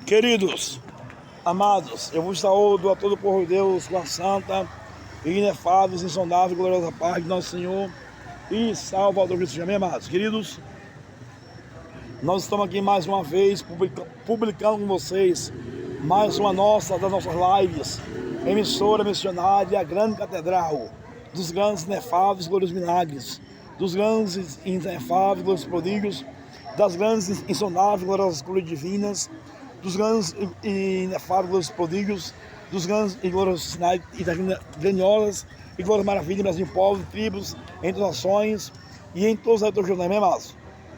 Queridos, amados, eu vos saúdo a todo o povo de Deus com a santa, inefável, insondável e gloriosa paz de nosso Senhor e Salvador Jesus. Amém, amados? Queridos, nós estamos aqui mais uma vez publicando com vocês mais uma das nossas lives, emissora missionária, a grande catedral dos grandes inefáveis gloriosos milagres, dos grandes inefáveis gloriosos prodígios, das grandes insondáveis gloriosas cores divinas, dos grandes e inefáveis gloriosos prodígios, dos grandes e gloriosos sinais e das grandiosas e gloriosas maravilhas em Brasil, povos, tribos, entre nações e em todos os retornos, não é mesmo?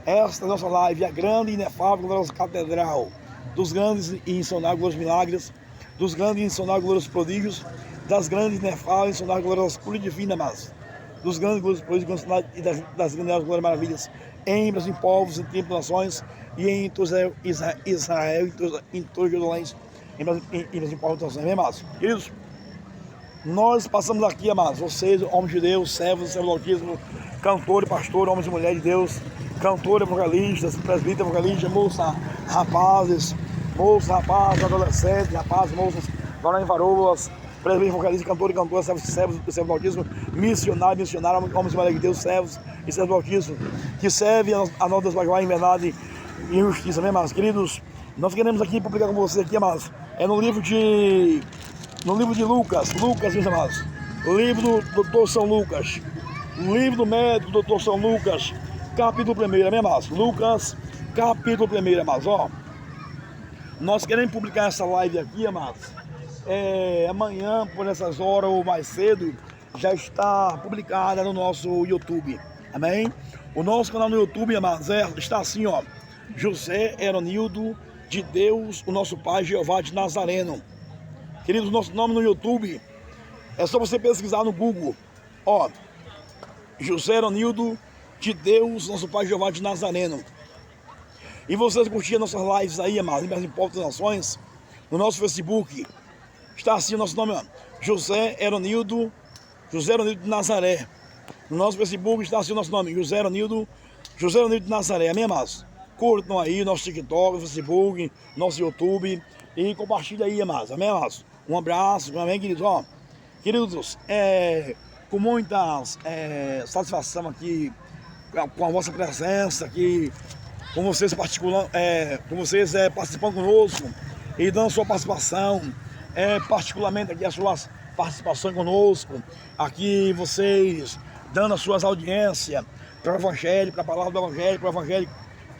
Esta é a nossa live, a grande e inefável gloriosa catedral dos grandes e insondáveis gloriosos milagres, dos grandes e insondáveis gloriosos prodígios, das grandes e inefáveis e insondáveis gloriosas cores divinas, mas dos grandes gloriosos prodígios e das grandiosas gloriosas maravilhas em Brasil, povos, em tribos, nações e em todo Israel, em todo Jerusalém, em Brasil, povos, nações, amém, amados? Queridos, nós passamos aqui, amados, vocês, homens de Deus, servos do Altíssimo, cantores, pastores, homens e mulheres de Deus, cantores, vocalistas, presbíteros, vocalistas, rapazes, adolescentes, rapazes, moças, varões, varoas, presbíteros, vocalistas, cantores, cantoras, servos do Altíssimo, missionários, homens e mulheres de Deus, servos e servos do Altíssimo, que servem a nós Deus em verdade e justiça, amém, amados? Queridos, nós queremos aqui publicar com vocês aqui, amados, no livro de Lucas, meus amados, livro do Dr. São Lucas, livro do médico Dr. São Lucas, capítulo 1, amém, amados? Lucas, capítulo 1, amados, ó. Nós queremos publicar essa live aqui, amados, amanhã, por essas horas ou mais cedo, já está publicada no nosso YouTube, amém? O nosso canal no YouTube, amados, está assim, ó, José Eronildo de Deus, o nosso Pai Jeová de Nazareno. Queridos, nosso nome no YouTube é só você pesquisar no Google, ó, José Eronildo de Deus, nosso Pai Jeová de Nazareno. E vocês curtiram nossas lives aí, amados, em Portas das Nações, no nosso Facebook, está assim o nosso nome, ó, José Eronildo de Nazaré. No nosso Facebook está assim o nosso nome, José Eronildo de Nazaré, amém, amados? Curtam aí nosso TikTok, Facebook, nosso YouTube e compartilha aí, amados, amém, amados? Um abraço, amém, queridos? Ó, queridos, com muita satisfação aqui, com a vossa presença aqui, com vocês participando conosco e dando sua participação, particularmente aqui as suas participações conosco, aqui vocês dando as suas audiências para o Evangelho, para a palavra do Evangelho, para o Evangelho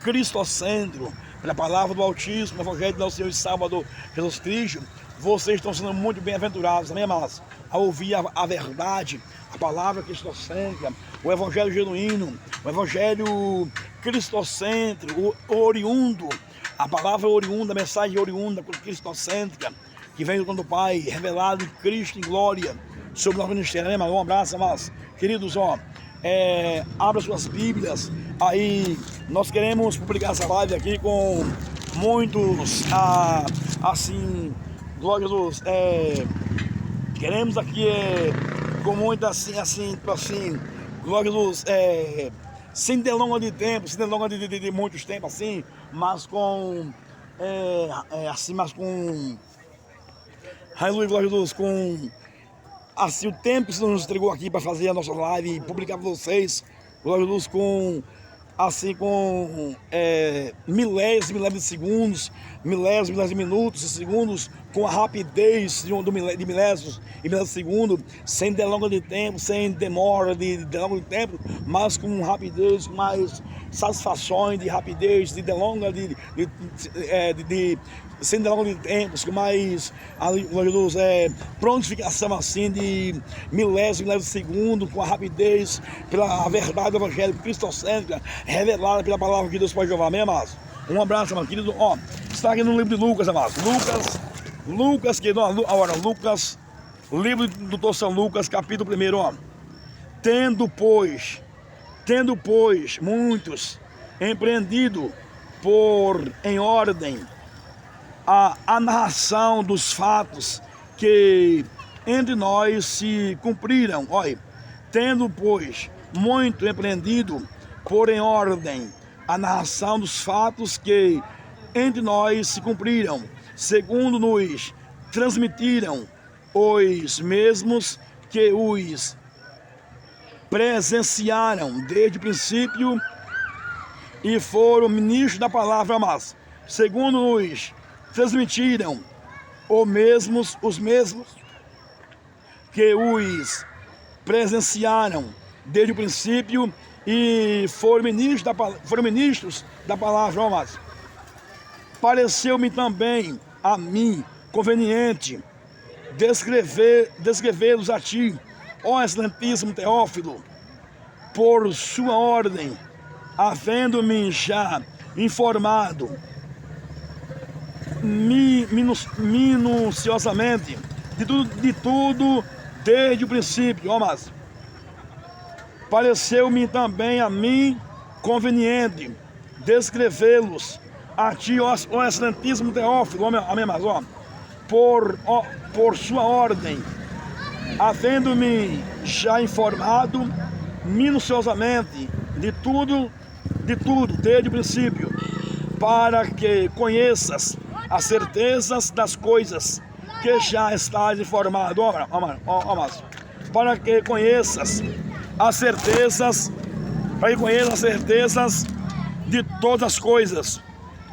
cristocêntrico, para a palavra do Altíssimo, o Evangelho do nosso Senhor e Salvador Jesus Cristo. Vocês estão sendo muito bem-aventurados, amém, amados? A ouvir a verdade, a palavra cristocêntrica, o Evangelho genuíno, o Evangelho cristocêntrico, oriundo, a palavra oriunda, a mensagem oriunda, cristocêntrica, que vem do Pai, revelado em Cristo em glória, sobre o nosso ministério, amém, amados? Um abraço, amados. Queridos, ó, abra suas Bíblias, aí nós queremos publicar essa live aqui com muitos, assim, glória a Deus, queremos aqui, com muito assim, glória a Deus, sem delonga de tempo, sem delonga de muitos tempos, assim, mas com, aleluia, glória a Deus, com, assim, o tempo que o Senhor nos entregou aqui para fazer a nossa live e publicar para vocês, glória a Deus, com, assim, com milésimos de segundos, milésimos de minutos e segundos, com a rapidez de milésimos e milésimos de segundo, sem delonga de tempo, sem demora de delonga de tempo, mas com rapidez, com mais satisfações de rapidez, de delonga sem delonga de tempos, com mais prontificação assim de milésimos de segundo, com a rapidez pela verdade do Evangelho cristocêntrica revelada pela palavra de Deus Pai Jeová, amém, amados? Um abraço, amados, querido. Ó, está aqui no livro de Lucas, amados. Lucas, querido, agora, Lucas, livro do Dr. São Lucas, capítulo 1, ó. Tendo, pois, muitos empreendido em ordem a narração dos fatos que entre nós se cumpriram, olha, tendo, pois, muito empreendido em ordem a narração dos fatos que entre nós se cumpriram, segundo nos transmitiram os mesmos que os presenciaram desde o princípio e foram ministros da palavra, mas segundo nos transmitiram os mesmos que os presenciaram desde o princípio e foram ministros da palavra, mas pareceu-me também a mim conveniente descrevê-los a ti, ó excelentíssimo Teófilo, por sua ordem, havendo-me já informado minuciosamente de tudo desde o princípio, ó, mas pareceu-me também a mim conveniente descrevê-los a ti, ó excelentíssimo Teófilo, amém, mas, ó, por sua ordem, havendo-me já informado minuciosamente de tudo desde o princípio, para que conheças as certezas das coisas que já estás informado, para que conheças as certezas, de todas as coisas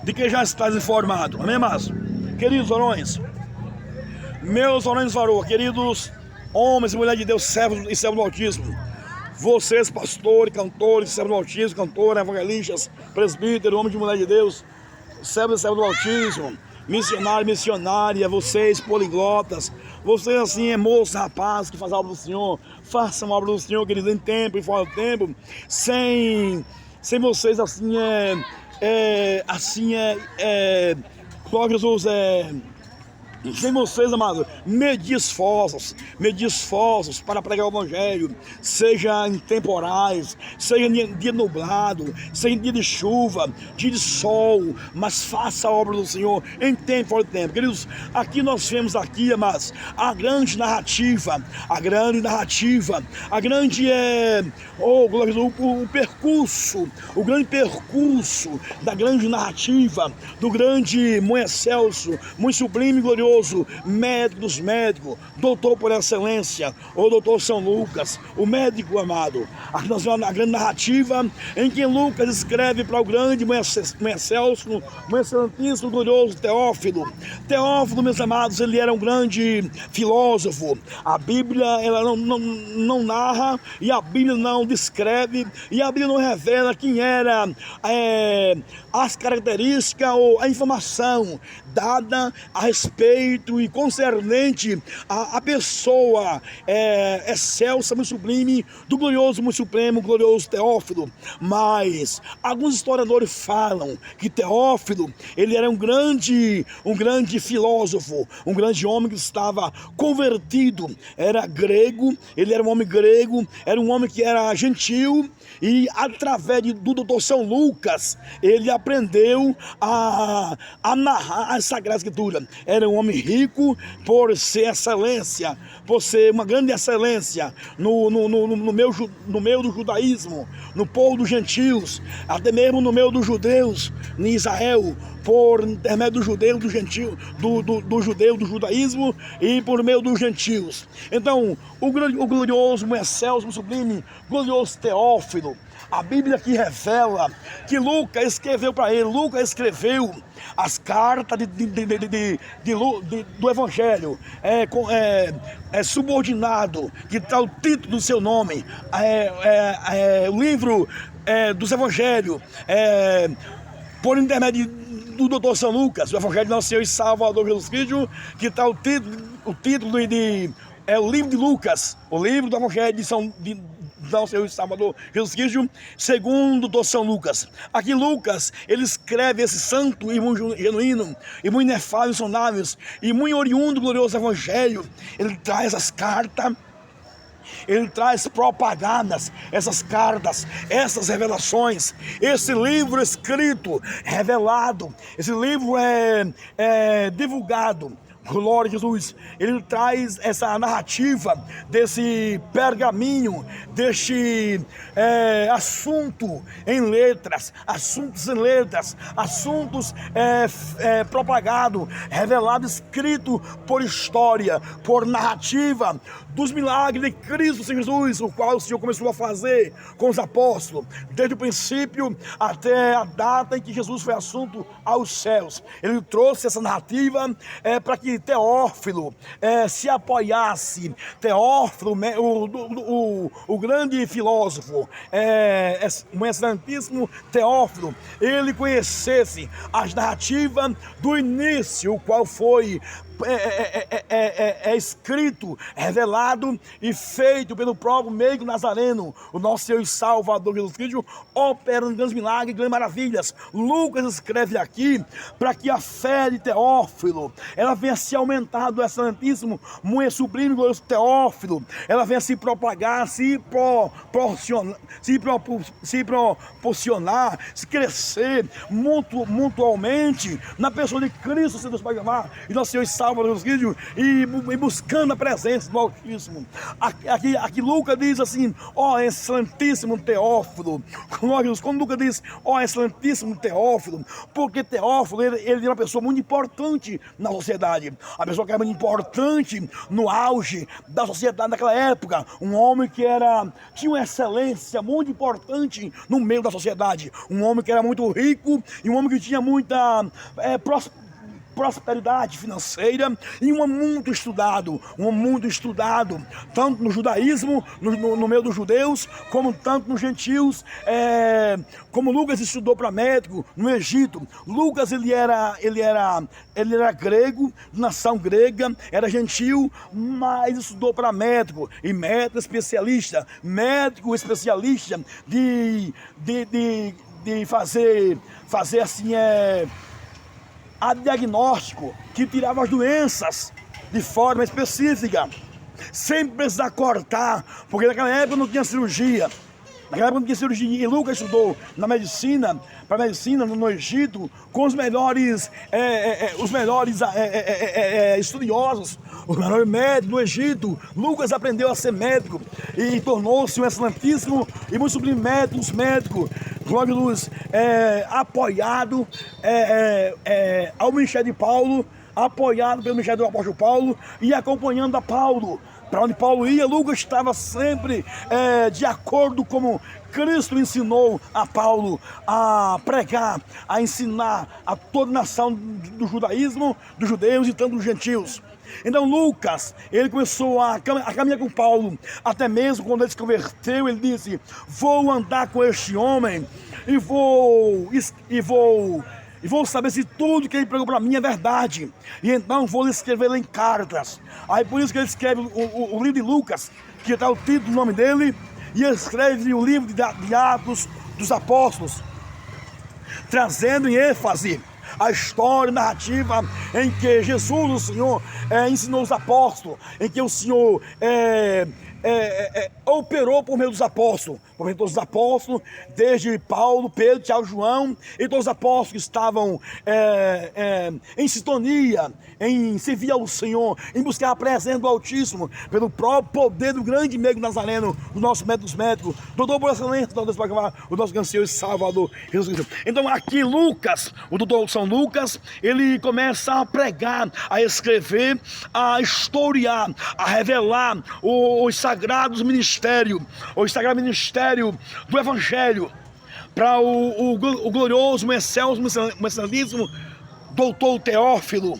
de que já estás informado, amém, mas, queridos varões, meus varões varô, queridos homens e mulheres de Deus, servos e servos do Altíssimo, vocês pastores, cantores, servos do Altíssimo, cantoras, evangelistas, presbíteros, homens e mulheres de Deus, servos e servos do Altíssimo, missionário, missionária, vocês poliglotas, vocês assim, moços, rapazes que fazem a obra do Senhor, façam a obra do Senhor, queridos, em tempo e fora do tempo, sem vocês assim, glória a Jesus, sem vocês, amados, medir esforços para pregar o Evangelho, seja em temporais, seja em dia nublado, seja em dia de chuva, dia de sol, mas faça a obra do Senhor em tempo e fora de tempo. Queridos, aqui nós vemos aqui, amados, a grande narrativa, o grande percurso da grande narrativa, do grande muito excelso, muito sublime e glorioso, médico dos médicos, doutor por excelência, o doutor São Lucas, o médico amado. Aqui nós vemos a grande narrativa em que Lucas escreve para o grande, muito excelso, muito excelentíssimo, glorioso Teófilo. Teófilo, meus amados, ele era um grande filósofo. A Bíblia, ela não narra, e a Bíblia não descreve, e a Bíblia não revela quem era as características ou a informação dada a respeito e concernente a pessoa excelsa, muito sublime, do glorioso, muito supremo, glorioso Teófilo. Mas alguns historiadores falam que Teófilo, ele era um grande filósofo, um grande homem que estava convertido, era grego, ele era um homem grego, era um homem que era gentil, e através do doutor São Lucas, ele aprendeu a narrar a Sagrada Escritura. Era um homem rico por ser excelência, por ser uma grande excelência no meio do judaísmo, no povo dos gentios, até mesmo no meio dos judeus em Israel, por intermédio dos judeus, do gentil, do judeu, do judaísmo, e por meio dos gentios. Então, o glorioso, o excelso, o sublime, glorioso Teófilo, a Bíblia aqui revela que Lucas escreveu para ele. Lucas escreveu as cartas do Evangelho, subordinado, que está o título do seu nome, o livro dos Evangelhos, por intermédio do doutor São Lucas, o Evangelho de Nosso Senhor e Salvador Jesus Cristo, que está o título o livro de Lucas, o livro do Evangelho de Nosso Senhor e Salvador Jesus Cristo, segundo o doutor São Lucas. Aqui Lucas, ele escreve esse santo e muito genuíno, e muito inefável, insondáveis, e muito oriundo do glorioso Evangelho. Ele traz as cartas, ele traz propagadas, essas cartas, essas revelações, esse livro escrito, revelado, esse livro é divulgado Glória a Jesus. Ele traz essa narrativa desse pergaminho, deste assuntos em letras, assuntos propagados, revelados, escrito por história, por narrativa dos milagres de Cristo Senhor Jesus, o qual o Senhor começou a fazer com os apóstolos, desde o princípio até a data em que Jesus foi assunto aos céus. Ele trouxe essa narrativa para que Teófilo se apoiasse. Teófilo, o grande filósofo, o excelentíssimo Teófilo, ele conhecesse as narrativas do início, o qual foi escrito, revelado e feito pelo próprio Meigo Nazareno, o nosso Senhor e Salvador Jesus Cristo, operando grandes milagres, grandes maravilhas. Lucas escreve aqui para que a fé de Teófilo, ela venha se aumentar do excelentíssimo, muito sublime, glorioso Teófilo, ela venha se propagar, se proporcionar, se crescer mutualmente na pessoa de Cristo, se Deus vai amar, e nosso Senhor e Salvador Jesus Cristo, e buscando a presença do Altíssimo. Aqui Lucas diz assim: ó excelentíssimo Teófilo. Quando Lucas diz ó excelentíssimo Teófilo, porque Teófilo ele é uma pessoa muito importante na sociedade, a pessoa que era muito importante no auge da sociedade naquela época, um homem que tinha uma excelência muito importante no meio da sociedade, um homem que era muito rico e um homem que tinha muita prosperidade financeira, e um homem muito estudado, tanto no judaísmo, no meio dos judeus, como tanto nos gentios, como Lucas estudou para médico no Egito. Lucas ele era grego, nação grega, era gentil, mas estudou para médico, e médico especialista de fazer assim a diagnóstico, que tirava as doenças de forma específica, sem precisar cortar, porque naquela época não tinha cirurgia. E Lucas estudou para medicina no Egito, com os melhores estudiosos, os melhores médicos do Egito. Lucas aprendeu a ser médico e tornou-se um excelentíssimo e muito sublime médico. Glória a Deus, apoiado ao ministério de Paulo, apoiado pelo ministério do apóstolo Paulo e acompanhando a Paulo. Para onde Paulo ia, Lucas estava sempre de acordo como Cristo ensinou a Paulo a pregar, a ensinar a toda a nação do judaísmo, dos judeus e tanto dos gentios. Então Lucas, ele começou a caminhar com Paulo, até mesmo quando ele se converteu, ele disse: vou andar com este homem e vou saber se tudo que ele pregou para mim é verdade, e então vou escrever em cartas. Aí por isso que ele escreve o livro de Lucas, que está o título do nome dele, e escreve o livro de Atos dos Apóstolos, trazendo em ênfase a história narrativa em que Jesus, o Senhor, ensinou os apóstolos, em que o Senhor operou por meio dos apóstolos, desde Paulo, Pedro, Tiago, João, e todos os apóstolos que estavam em sintonia, em servir ao Senhor, em buscar a presença do Altíssimo, pelo próprio poder do grande Meigo Nazareno, do nosso médico dos médicos, doutor por excelência, o nosso grande Senhor e Salvador Jesus Cristo. Então aqui Lucas, o doutor São Lucas, ele começa a pregar, a escrever, a historiar, a revelar os sagrados ministérios, o sagrado ministério do Evangelho, para o glorioso, o excelentíssimo doutor Teófilo.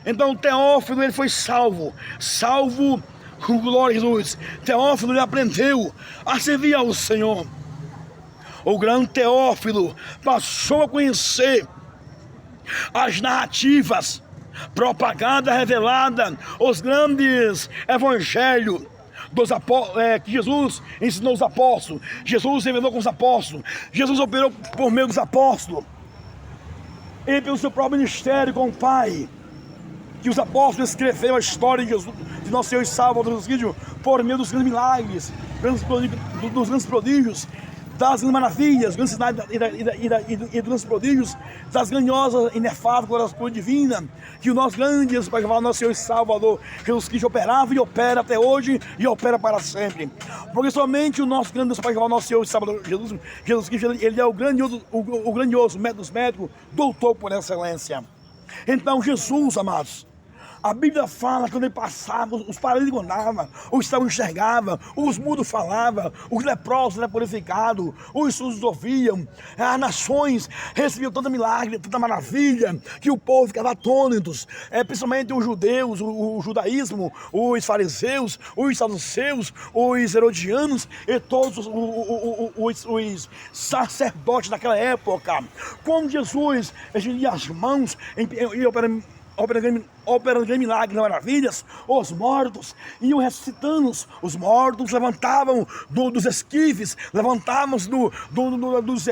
Então Teófilo, ele foi salvo com glória a Jesus. Teófilo, ele aprendeu a servir ao Senhor. O grande Teófilo passou a conhecer as narrativas propaganda, revelada, os grandes evangelhos que Jesus ensinou os apóstolos, Jesus revelou com os apóstolos, Jesus operou por meio dos apóstolos, e pelo seu próprio ministério com o Pai, que os apóstolos escreveram a história de Jesus, de nosso Senhor e Salvador Jesus Cristo, por meio dos grandes milagres, dos grandes prodígios, das grandes maravilhas, grandes sinais e dos prodígios, das grandiosas, inefáveis glórias divina, que o nosso grande Pai Jeová, nosso Senhor e Salvador, Jesus Cristo, operava e opera até hoje e opera para sempre. Porque somente o nosso grande Pai Jeová, nosso Senhor e Salvador, Jesus Cristo, ele é o grandioso médico dos médicos, doutor por excelência. Então Jesus, amados, a Bíblia fala que quando ele passava, os paralíticos andavam, os cegos enxergavam, os mudos falavam, os leprosos eram purificados, os surdos ouviam, as nações recebiam tanta milagre, tanta maravilha, que o povo ficava atônitos, principalmente os judeus, o judaísmo, os fariseus, os saduceus, os herodianos e todos os sacerdotes daquela época. Quando Jesus estendia as mãos e operando grandes milagres e maravilhas, os mortos iam ressuscitando, os mortos levantavam dos esquifes, levantavam dos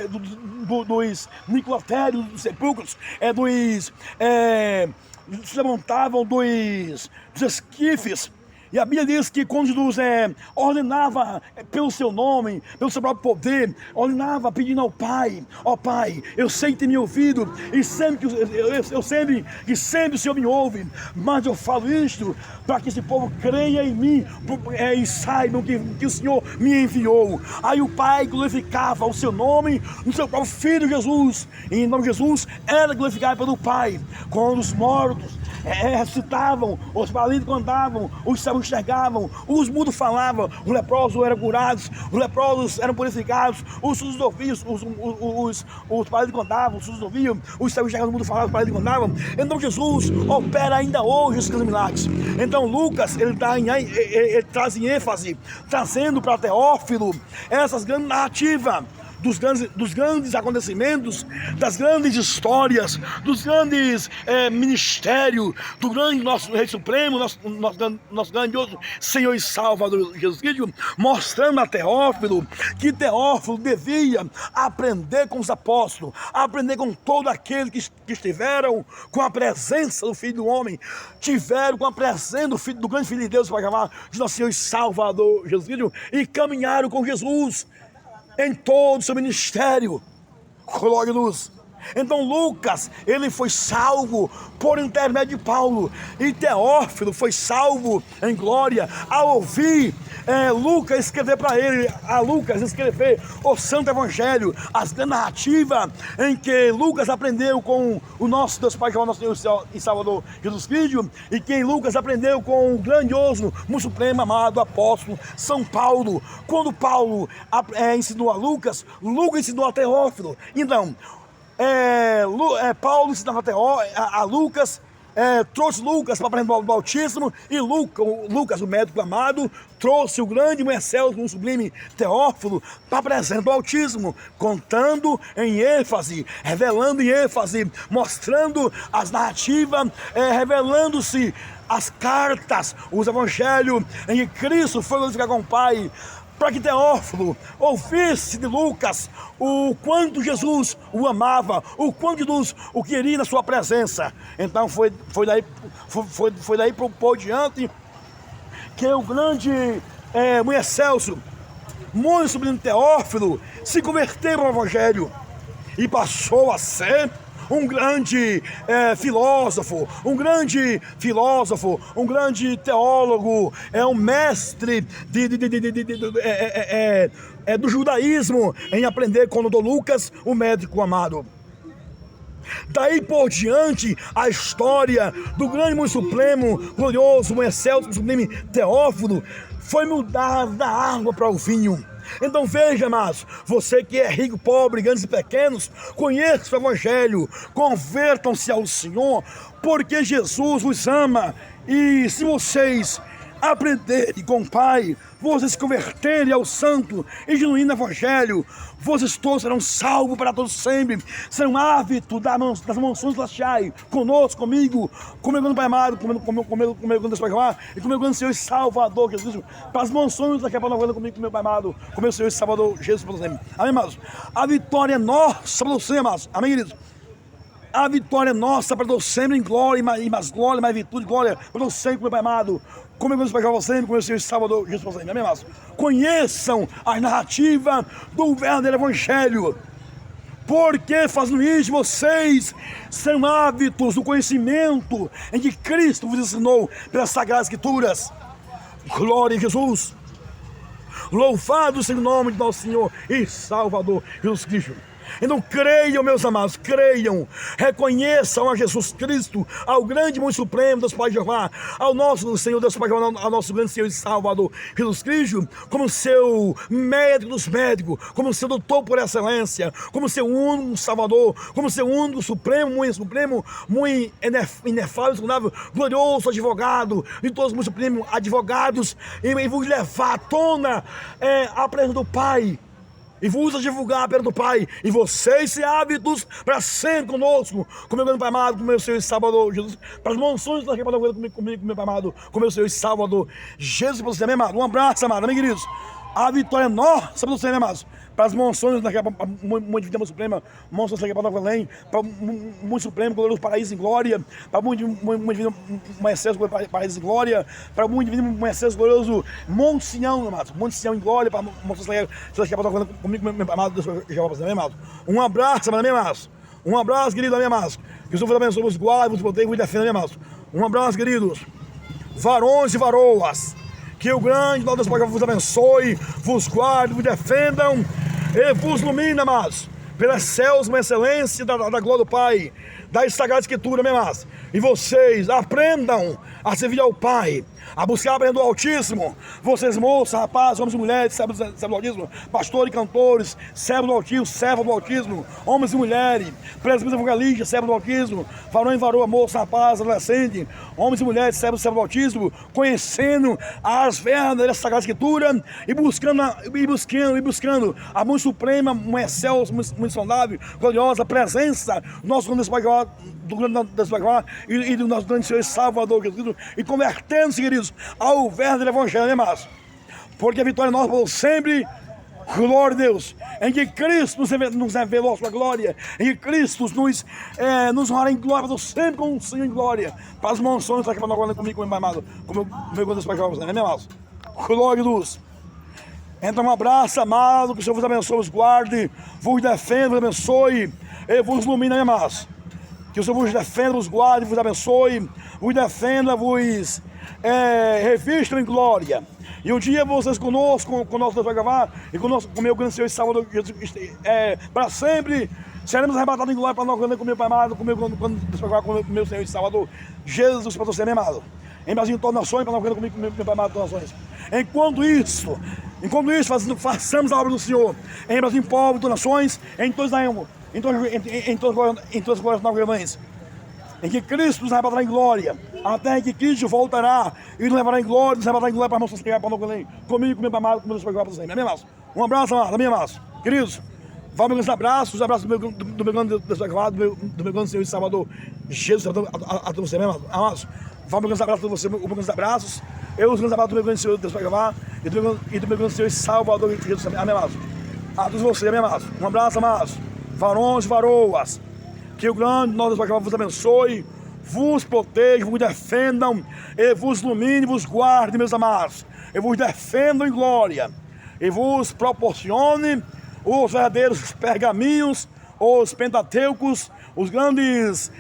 necrotérios, dos sepulcros, se levantavam dos esquifes. E a Bíblia diz que quando Jesus ordenava pelo seu nome, pelo seu próprio poder, ordenava pedindo ao Pai: ó Pai, eu sei que tem me ouvido, e sempre que sempre o Senhor me ouve, mas eu falo isto para que esse povo creia em mim e saibam que o Senhor me enviou. Aí o Pai glorificava o seu nome no seu próprio Filho Jesus, e em nome de Jesus era glorificado pelo Pai. Quando os mortos ressuscitavam, os paralíticos andavam, os cegos enxergavam, os mudos falavam, os leprosos eram curados, os leprosos eram purificados, os surdos ouviam, os paralíticos andavam, os surdos ouviam, os cegos enxergavam, os mudos falavam, os paralíticos andavam. Então Jesus opera ainda hoje esses milagres. Então Lucas, ele traz em ênfase, trazendo para Teófilo essas grandes narrativas dos grandes acontecimentos, das grandes histórias, dos grandes ministérios, do grande nosso Rei Supremo, nosso grandioso Senhor e Salvador Jesus Cristo, mostrando a Teófilo que Teófilo devia aprender com os apóstolos, aprender com todos aqueles que estiveram com a presença do Filho do Homem, tiveram com a presença do grande Filho de Deus, para chamar de nosso Senhor e Salvador Jesus Cristo, e caminharam com Jesus em todo o seu ministério. Glória a Deus. Então Lucas, ele foi salvo por intermédio de Paulo, e Teófilo foi salvo em glória ao ouvir Lucas escrever para ele, o Santo Evangelho, as narrativas em que Lucas aprendeu com o nosso Deus Pai, nosso Senhor e Salvador Jesus Cristo, e que Lucas aprendeu com o grandioso, muito supremo, amado apóstolo São Paulo. Quando Paulo ensinou a Lucas, Lucas ensinou a Teófilo. Então Paulo ensinava a Lucas, trouxe Lucas para aprender do Altíssimo, e Lucas, o médico amado, trouxe o grande, o excelso, o sublime Teófilo para apresentar do Altíssimo, contando em ênfase, revelando em ênfase, mostrando as narrativas, revelando-se as cartas, os evangelhos em que Cristo foi glorificado com o Pai, para que Teófilo ouvisse de Lucas o quanto Jesus o amava, o quanto Jesus o queria na sua presença. Então foi daí por diante que o grande muito excelso, muito sublime Teófilo se converteu ao Evangelho e passou a ser um grande filósofo, um grande teólogo, um mestre do judaísmo, em aprender com o Dr. Lucas, o médico amado. Daí por diante, a história do grande, muito supremo, glorioso, muito excelso, sublime Teófilo foi mudada da água para o vinho. Então veja, amados, você que é rico, pobre, grandes e pequenos, conheça o Evangelho, convertam-se ao Senhor, porque Jesus vos ama. E se vocês aprenderem com o Pai, vocês se converterem ao santo e genuíno Evangelho, vocês todos serão salvos para todos sempre, serão hábitos das mansões celestiais, conosco, comigo, com meu grande Pai amado, com meu grande Deus Pai amado, e com meu grande Senhor e Salvador Jesus Cristo, para as mansões daqui a pouco, comigo, com meu Pai amado, com meu Senhor e Salvador Jesus para sempre. Amém, amados? A vitória é nossa para você, amados. Amém, queridos? A vitória é nossa, para Deus sempre em glória, e mais glória, mais virtude, glória, para Deus sempre, meu Pai amado. Como eu vou explicar você, como eu sei o Salvador Jesus, amém, amados? Conheçam a narrativa do verdadeiro Evangelho. Porque fazendo isso, vocês serão hábitos do conhecimento em que Cristo vos ensinou pelas Sagradas Escrituras. Glória a Jesus. Louvado seja o nome de nosso Senhor e Salvador Jesus Cristo. Então creiam, meus amados, creiam, reconheçam a Jesus Cristo, ao grande muito supremo Deus Pai Jeová, ao nosso Senhor Deus Pai Jeová, ao nosso grande Senhor e Salvador Jesus Cristo, como seu médico dos médicos, como seu doutor por excelência, como seu único Salvador, como seu único supremo, muito inefável, insondável, glorioso advogado, de todos os supremos advogados, e vos levar à tona a presença do Pai, e vos a divulgar perto do Pai, e vocês se hábitos para sempre conosco, como meu grande Pai amado, como meu Senhor e Salvador Jesus, para as mansões da República comigo, meu Pai amado, como meu Senhor e Salvador Jesus, para você, meu amado. Um abraço, amado, amém, queridos. A vitória é nossa para você, meu amados, para as mansões da muito suprema, mansões da República além, para o muito supremo, glorioso paraíso em glória, para muito divino, um excesso paraíso em glória, para muito divino, um excesso glorioso Monte Sião, meu amado, Monte Sião em glória, para mansões da República comigo, meu amado, Deus, meu amado. Um abraço, amado, meu amados. Um abraço, querido, meu amados. Que o Senhor vos abençoe, vos guarde, vos proteja, vos defenda, meu amados. Um abraço, queridos. Varões e varoas. Que o grande Deus Pai vos abençoe, vos guarde, vos defendam e vos ilumine, amados, pelas céus, uma excelência da glória do Pai, da Sagrada Escritura, meu amados. E vocês aprendam a servir ao Pai, a buscar a do Altíssimo. Vocês, moças, rapazes, homens e mulheres, servos do Altíssimo, pastores e cantores, servos do Altíssimo, servos do Altíssimo, homens e mulheres, presbíteros evangelistas, servos do Altíssimo, varão e varoa, moça, rapaz, adolescente, homens e mulheres, servos do Altíssimo, conhecendo as verdadeiras Sagradas Escrituras e buscando a muito suprema, uma excelsa, muito saudável, gloriosa presença do nosso grande Deus Pai e do nosso grande Senhor e Salvador Jesus, e convertendo-se, queridos, ao verdadeiro Evangelho, né, mas? Porque a vitória é nossa por sempre, glória a Deus, em que Cristo nos revelou a sua glória, em que Cristo nos honrará em glória, sempre com o Senhor em glória, para as mansões aqui para nós comigo, meu amado, como meu Deus Pai, né, meu amados? Glória a Deus. Então um abraço, amado, que o Senhor vos abençoe, vos guarde, vos defenda, vos abençoe e vos ilumine, né, amados? Que o Senhor vos defenda, vos guarde, vos abençoe, vos defenda, vos revistam em glória. E um dia vocês conosco, com o nosso Deus vai gravar, e com o meu grande Senhor e Salvador Jesus Cristo, para sempre seremos arrebatados em glória para nós, com o meu Pai amado, com o meu Senhor e Salvador Jesus, para você, meu amado. Em Brasil, em todas as nações, para nós, comigo, com o meu Pai amado, em todas as nações. Enquanto isso, façamos a obra do Senhor. Em Brasil, em povo, em todas as nações, em todas as glórias novas, em que Cristo nos arrebatará em glória, até que Cristo voltará e nos levará em glória, para a nossa para comigo, com o meu amado, com o meu Senhor, para você, amém, amados? Um abraço, amado, amém, amados? Queridos, vá meus abraços, os abraços do meu grande Deus, do meu grande Senhor e Salvador, Jesus, a você, amém, amados? Vá meus abraços a você, os meus abraços, eu os meus abraços do meu grande Senhor, Deus vai gravar, e do meu grande Senhor e Salvador, Jesus, amém, amados? A todos vocês, amém, amados? Um abraço, amados, varões e varoas. Que o grande nosso Deus vos abençoe, vos proteja, vos defendam, e vos ilumine, vos guarde, meus amados, e vos defendam em glória, e vos proporcione os verdadeiros pergaminhos, os pentateucos, os grandes,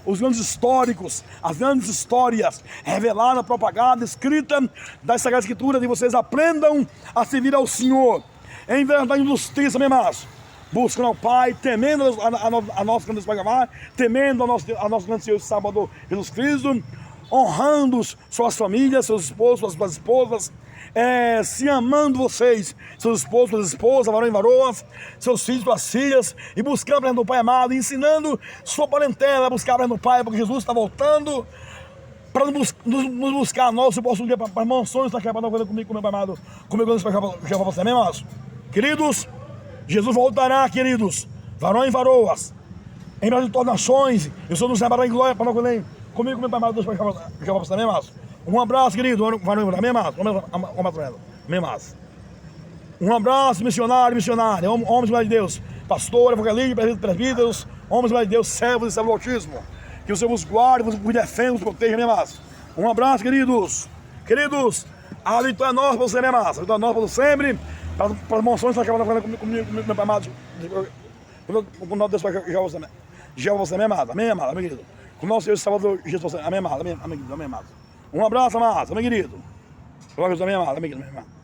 os grandes históricos, as grandes histórias reveladas, propagadas, escritas das Sagradas Escrituras, e vocês aprendam a servir ao Senhor, em verdade e justiça, meus amados. Buscando ao Pai, temendo a nosso grande Pai amar, temendo a nosso grande Senhor e Salvador Jesus Cristo, honrando suas famílias, seus esposos, suas esposas, se amando vocês, seus esposos, suas esposas, varões e varoas, seus filhos, suas filhas, e buscando a presença do Pai amado, ensinando sua parentela a buscar a presença do Pai, porque Jesus está voltando para nos buscar a nós, se posso um dia para as mansões, para nós comigo, com o meu Pai amado, com o meu grande Pai já para você, amém, amados? Queridos, Jesus voltará, queridos, varões e varoas, em Brasil de todas as nações, e o Senhor nos levará em glória para nós comigo, meu Pai amado, Deus já para você, amém, amados? Um abraço, querido, varões e varoas, amém, amados? Amém, amados? Um abraço, missionário, missionária, homens de Deus, pastor, evangelista, presbíteros, homens de Deus, servos e servos do autismo. Que o Senhor vos guarde, vos defenda, vos proteja, minha amados. Um abraço, queridos. Queridos, a vitória é nossa para você, minha amada. A vitória é nossa para sempre. Para as moções que estão acabando comigo, meu amado. Com o nosso Deus para você, Jeová, você, minha amada. Amém, amado, amém, querido. Com o nosso Deus Salvador, Jesus, você, amém, amado, amém, querido, amém, amado. Um abraço, amado, amém, querido. Glória a Deus, amém, amado, amém, querido, amém, amado.